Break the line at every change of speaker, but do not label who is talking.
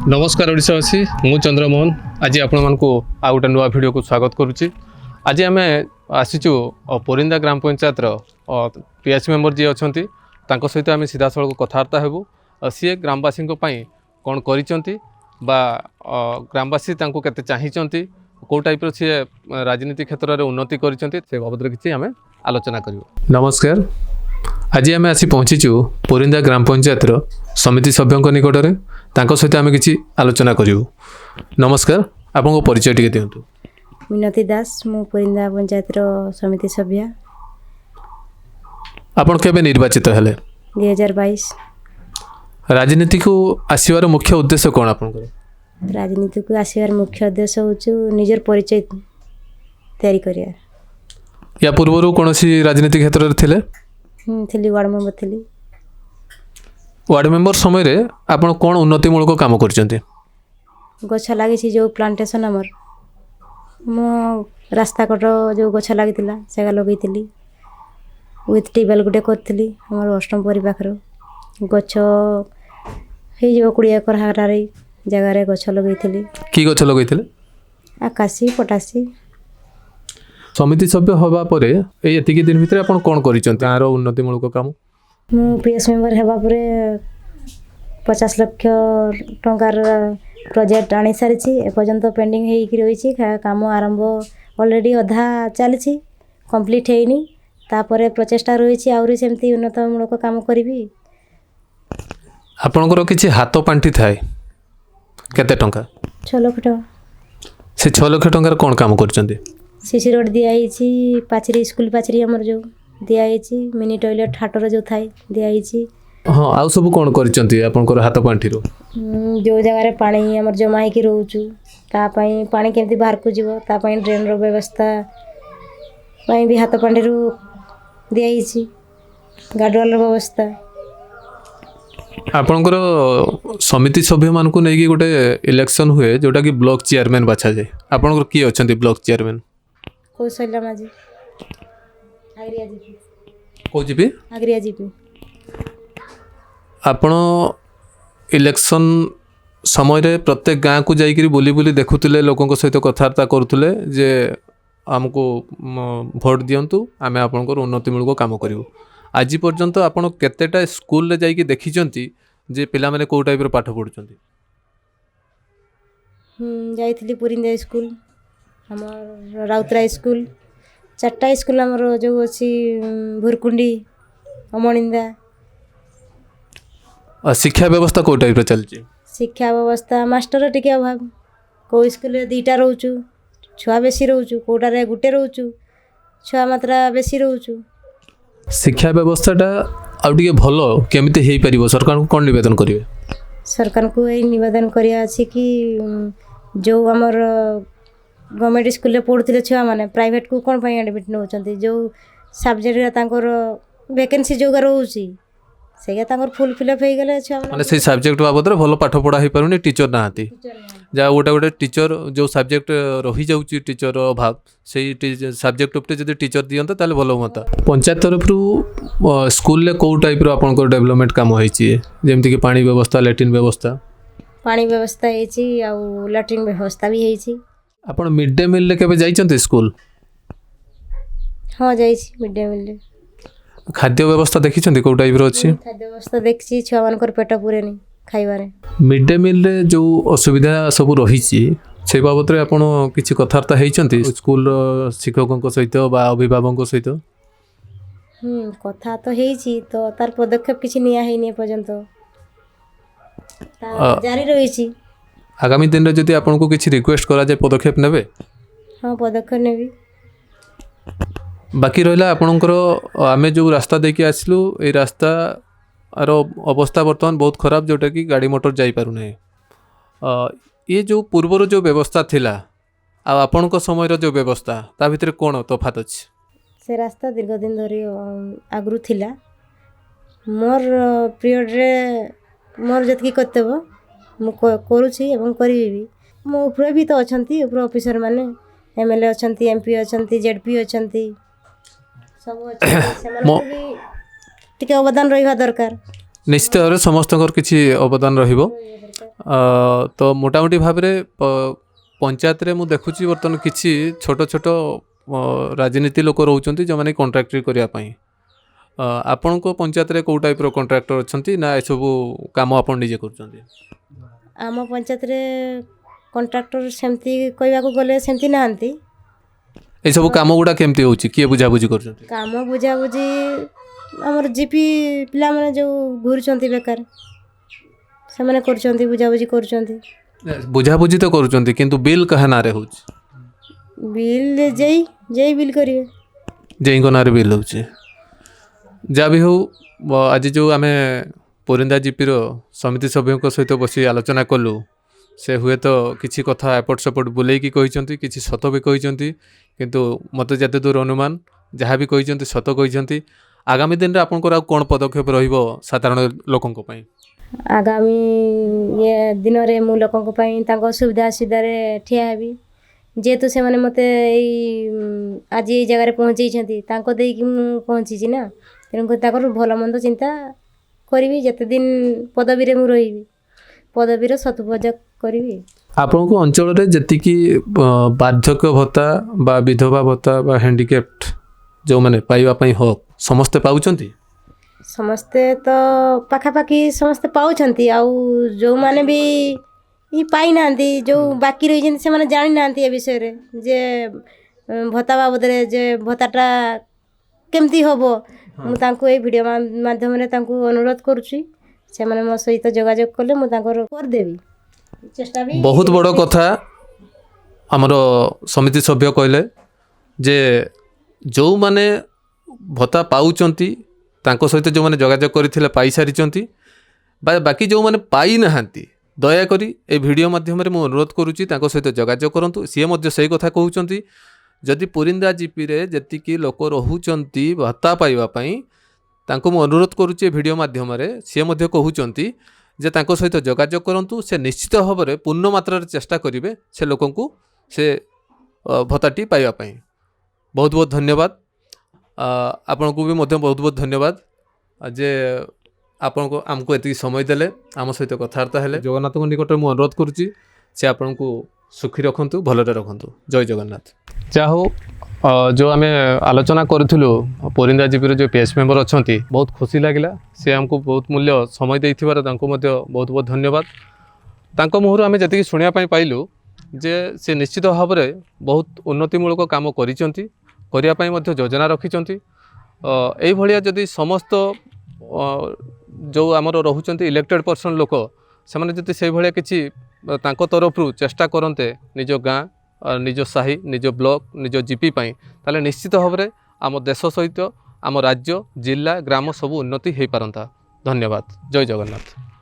नमस्कार ओडिशावासी मु चंद्रमोहन आज आपण मानकु आ गोटे नुआ वीडियो को स्वागत करुच्ची। आज आम आसीचु पोरिंदा ग्राम पंचायत पीएच मेंबर जी अच्छा सहित आम सीधा सड़क कथबार्ता हेबू सी ग्रामवासी कौन कर ग्रामवासी केते चाहिए कौ टाइप सी राजनीति क्षेत्र में उन्नति कर बाबद किसी आम आलोचना कर। नमस्कार, आज आम आसी पहुँचीचु पोरिंदा ग्राम पंचायत समिति सभ्यों निकट में सहित आम किसी आलोचना करूँ। नमस्कार, आपको परिचय टिके दिंतु।
मिनती दास, मु पोरिंदा पंचायत समिति सभ्य।
आपण केबे निर्वाचित हेले?
2022।
राजनीति को आसीबार मुख्य उद्देश्य कौन आपनकर?
राजनीति को आसीबार मुख्य उद्देश्य होछु निजर परिचय तैयारी करिया।
या पूर्वरु कोनोसी राजनीति क्षेत्र रे थिले?
थिली, वार्ड मेंबर थिली।
वार्ड मेंबर समय रे आपण कोन उन्नतिमूलक काम करचंती?
गछ लागिछि जो प्लांटेशन हमर मो रास्ता कट जो गछ लागितिला सेगा लगैतिली विथ टेबल गुटे करथिली हमर अष्टम परि पाखरो गछ हे जो 20 एकर हारारे जगह रे गछ लगैतिली।
की गछ लगैतिले?
आकाशी, पटासी।
समिति सभ्य हवा परे एतिकी दिन भितर आपण कोन करिचंती आरो उन्नतिमूलक काम?
मु पीएस मेंबर हेबा परे 50 लाख टंकार प्रोजेक्ट आनी सारी एपर्यंत पेंडिंग होगी रही काम आरंभ ऑलरेडी अधा चली कंप्लीट होनी तापर प्रचेष्टा रही आहरी सेमती उन्नतमूलक काम करी।
आपणकर किछि हाथ पांठी थाए केते टंका?
6 लाख टंका।
से 6 लाख टंकार कोन काम करचंती?
सीसी रोड दिखाई, पाचरी स्कूल पाचरी हमर जो दिखाई, मिनी टॉयलेट हाटर जो थाए दिखाई।
हाँ, आउ सब कौन करचंती आपनकर हाथ पांठी रो?
जो जगह रे पानी हमर जमा होकी रहउछु ता पई पानी केमती बाहर को जीवो ता पई ड्रेन रो व्यवस्था पई भी हाथ पांठी रो दिखाई, गार्डवाल रो व्यवस्था। आपनकर
समिति सभ्य मान को नहीं कि गोटे इलेक्शन हुए जोटा कि ब्लॉक चेयरमैन बाछा जाए, आपनकर की अछंती block chairman?
Kaushalya Majhi Agria GP.
को जीपी?
आग्रिया जीपी।
आपण इलेक्शन समय रे प्रत्येक गाँव को जाइकरी बुली बुली देखुले लोकों सहित कथबार्ता करुले जे आमको भोट दियंतु आमे आपनकर उन्नतिमूलक काम करिवु। आज पर्यंत आपण केतेटा स्कूल रे जाइकि देखिचंती जे पिला माने को टाइप रो पाठ पढुचंती?
जाइथिली पुरिंदा स्कूल, हमर राउतरा स्कूल, 4टा स्कूल हमर जो अछि भुरकुंडी, अमनिंदा।
शिक्षा व्यवस्था को टाइप चलची?
शिक्षा व्यवस्था मास्टर टिके अभाव, को स्कूल 2टा रहउछु छुआ बेसी रहउछु, कोटा रे गुटे रहउछु छुआ मात्रा बेसी रहउछु।
शिक्षा व्यवस्थाटा आउटिके भलो केमिति हेई परिबो? सरकार को कोन निवेदन करिवे?
सरकार को यही निवेदन करिया अछि कि जो हमर गवर्नमेंट स्कूल रे पढ़ुथिले छुआ माने प्राइवेट को कोन पई एडमिट नउचंती, जो सब्जेक्ट रे तांकर वैकेंसी जो रहउछि सेगा तांकर फुल फिलअप हो गले छुआ
माने से सब्जेक्ट बाबद रे भलो पाठ पढ़ा ही पारुनी, टीचर नाहाती जा गोटे गोटे टीचर जो सब्जेक्ट रही जाउची टीचर अभाव से सब्जेक्ट उपटे जदि टीचर दियंत ताले भलो होता। पंचायत तरफ रु स्कूल ले को टाइप रो आपनकर डेवलपमेंट काम होईची जेमति कि पानी व्यवस्था, लैट्रिन व्यवस्था?
पानी व्यवस्था हेची आ लैट्रिन व्यवस्था भी हेची।
आपण मिड डे मील ले केबे जाइचंती स्कूल?
हां जाइची मिड डे मील ले।
खाद्य व्यवस्था देखिछंती को टाइप रो अछि?
खाद्य व्यवस्था देखछि, छुआ मानकर पेट पुरे नहीं खाइबारे।
मिड डे मील रे जो असुविधा सब रहीची से बाबत रे आपण किछि कथार्ता हेइचंती स्कूल शिक्षकों सहित बा अभिभावकों सहित?
कथा तो हेइची, तो तार पदक्षेप किछि निया हेइनी पर्यंत जारी रहीची।
आगामी दिन रे जदि आपण को किछि रिक्वेस्ट करा जाय पदक्षेप नेबे?
हां, पदक्षेप नेबी।
बाकी रहिला आपणकर आमे जो रास्ता देखि आसलु ए रास्ता आरो अवस्था वर्तमान बहुत खराब जोटा कि गाड़ी मोटर जाई पारु नै। ये जो पूर्वर जो व्यवस्था थिला आ आपणक समय रो जो व्यवस्था ता भितर कोन तफात अछि?
से रास्ता दीर्घ दिन धरि आगरु थिला। मोर पीरियड रे मोर जतकी कर्तव्य मु करूछि एवं करिवि भी। मो ऊपर भी तो अछंती, ऊपर ऑफिसर माने एमएलए अछंती, एमपी अछंती, जेडपी अछंती, सब अछंती, सेमान भी टिके अवदान रहिबा दरकार।
निश्चित भाव समस्त किसी अवदान रहिबो। तो मोटामोटी भाव में पंचायत रे मु देखुची बर्तमान किछि छोट छोट राजनीति लोक रोचंती जो माने कॉन्ट्रैक्टरी करिया पई आपण को पंचायत रे को टाइप रो कॉन्ट्रैक्टर अछंती ना ए सब काम आपण निजे करचंती
आम पंचायत रे कॉन्ट्रैक्टर सेमती कहवा को गले सेमती नांती
ए सब काम गुडा केमती होची किए बुझा बुझी करचंती
काम बुझा बुझी हमर जीपी पिला माने जो घुरचंती बेकार से माने करचंती बुझा बुझी करचंती
बुझा बुझी तो करचंती किंतु बिल कहा नारे होची
बिल जेई बिल करिवे
जेई को नारे बिल होची जा भी हो आज जो आमे पोरिंदा जीपी रो समिति सभ्यों सहित बसी आलोचना कलु से हुए तो किसी कथा एपट सेपट बुले कि सत भी कहते किंतु मत जते दूर अनुमान जहाँ भी कहते सत कहते आगामी दिन में आपंकर कौन पदक्षेप रहिबो साधारण लोकों पई
आगामी ये दिन रे मु लोकों पई तांको सुविधा सुविधारे ठिया हेबी जेहेतु से माने मते आज ये जगह पहुँचे तांको देकी मु पहुँची ना तेणुकर ताकर भल मंद चिंता करी जिते दिन पदवी रे मु रही पदवीर सदुपयोग करी
आपन को अंचल रे जतिकी बार्धक्य भत्ता बा विधवा भत्ता बा हैंडिकैप्ड जो माने पाइबा पई हक समस्ते पाउचंती
समस्ते तो पाखापाखि समस्ते पाउछंती आउ जो माने भी ई पाई नांती जो बाकी रही से माने जानि नांती ए विषय रे जे भत्ता बाबद रे जे भत्ताटा केमती होबो मु तांको ए वीडियो माध्यम रे तांको अनुरोध करूची से माने मो सहित जोगाजोग कले मु तांकर कर देबी चेष्टा भी
बहुत बड़ कथा हमर समिति सभ्य कहले जे जो माने भत्ता पाउचंती तांको सहित जो माने जोगाजोग करथिले पाई सारिचंती बाकी जो माने पाई नाहांती दयाकोरी ए वीडियो माध्यम रे मु अनुरोध करूची तांको सहित जोगाजोग करंतु सी मध्य सही कथा कहउचंती जदि पुरिंदा जीपी रे जतिकी लोक रहुचंती भत्ता पाइबा पई तांको मु अनुरोध करूची वीडियो माध्यम रे सी मध्य कहउचंती जे तांको सहित जोगाजोग करंतु से निश्चित भाव में पूर्ण मात्रा रे चेष्टा करिवे से लोकंकु से भत्ताटी पाइबा पई बहुत बहुत धन्यवाद आपन को भी मध्य बहुत बहुत धन्यवाद जे आपन को आमको एति समय देले आम सहित कथार्ता हेले जगन्नाथ निकट मु अनुरोध करूची से आपन को सुखी रखंतु भलरे रखंतु जय जगन्नाथ चाहो जो आम आलोचना करूँ पोरिंदा जीपी जो पीएस मेंबर अच्छा बहुत खुशी लगिला से आमको बहुत मूल्य समय देथिबार तांको मध्य बहुत बहुत धन्यवाद तांको मुहर आम जी शुणा पाइलु जे से निश्चित भाव में बहुत उन्नतिमूलक काम करिसेंती करिया पई मध्य योजना रखिसेंती एई भलिया जदि समस्त जो आमर रहुचंती इलेक्टेड पर्सन लोक से माने जदि से भलिया किछि तांको तरफरु चेष्टा करते निज गाँ निज साही निज ब्लॉक निज जीपी पाई ताले निश्चित भाव में आम देश सहित आम राज्य जिला ग्राम सबू उन्नति हो पारंता धन्यवाद जय जगन्नाथ।